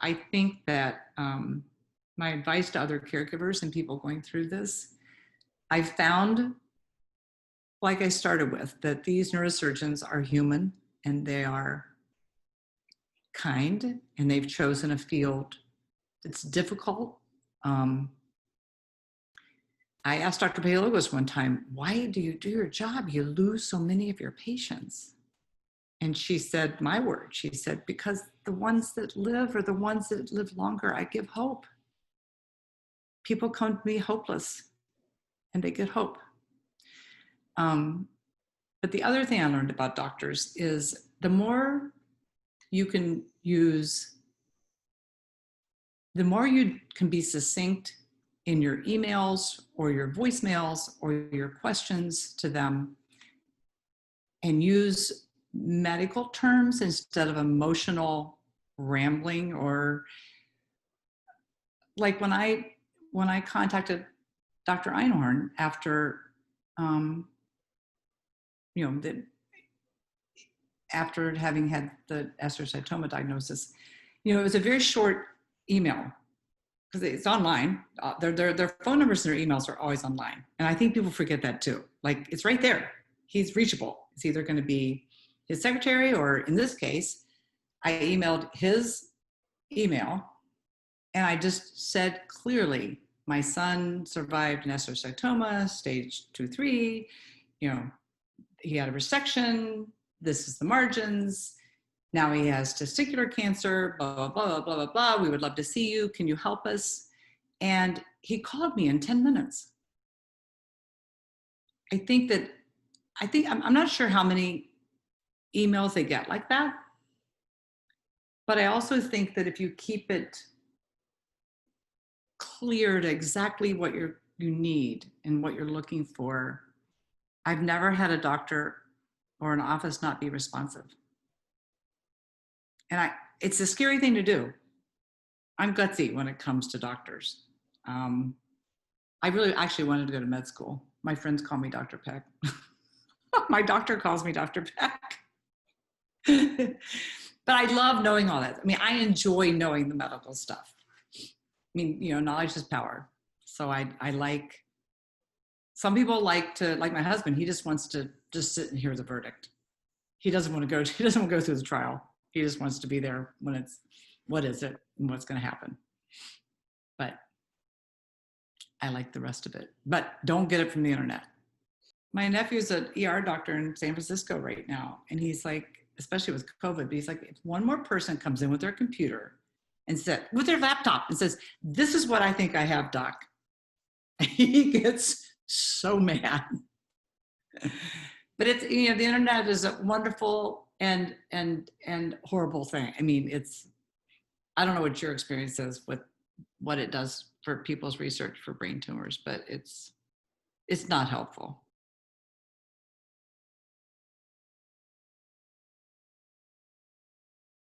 I think that my advice to other caregivers and people going through this, I found, like I started with, that these neurosurgeons are human and they are kind and they've chosen a field that's difficult. I asked Dr. Palogos one time, why do you do your job? You lose so many of your patients. And she said, my word, she said, because the ones that live are the ones that live longer. I give hope. People come to me hopeless and they get hope. But the other thing I learned about doctors is the more you can use, the more you can be succinct in your emails or your voicemails or your questions to them and use medical terms instead of emotional rambling. Or like when I contacted Dr. Einhorn after, after having had the astrocytoma diagnosis, it was a very short email because it's online. Their phone numbers and their emails are always online. And I think people forget that too. Like, it's right there. He's reachable. It's either going to be his secretary, or in this case, I emailed his email and I just said clearly, my son survived an astrocytoma, stage 2-3, he had a resection, this is the margins, now he has testicular cancer, blah, blah, blah, blah, blah, blah. We would love to see you. Can you help us? And he called me in 10 minutes. I'm not sure how many emails they get like that, but I also think that if you keep it clear to exactly what you need and what you're looking for, I've never had a doctor or an office not be responsive. And it's a scary thing to do. I'm gutsy when it comes to doctors. I really actually wanted to go to med school. My friends call me Dr. Peck. My doctor calls me Dr. Peck. But I love knowing all that. I mean, I enjoy knowing the medical stuff. I mean, knowledge is power. So I like, some people like my husband, he just wants to just sit and hear the verdict. He doesn't want to go through the trial. He just wants to be there when it's, what is it and what's going to happen. But I like the rest of it. But don't get it from the internet. My nephew's an ER doctor in San Francisco right now. And he's like, especially with COVID, but he's like, if one more person comes in with their computer and with their laptop and says, this is what I think I have, doc, he gets so mad. But it's, the internet is a wonderful and horrible thing. I mean, I don't know what your experience is with what it does for people's research for brain tumors, but it's not helpful.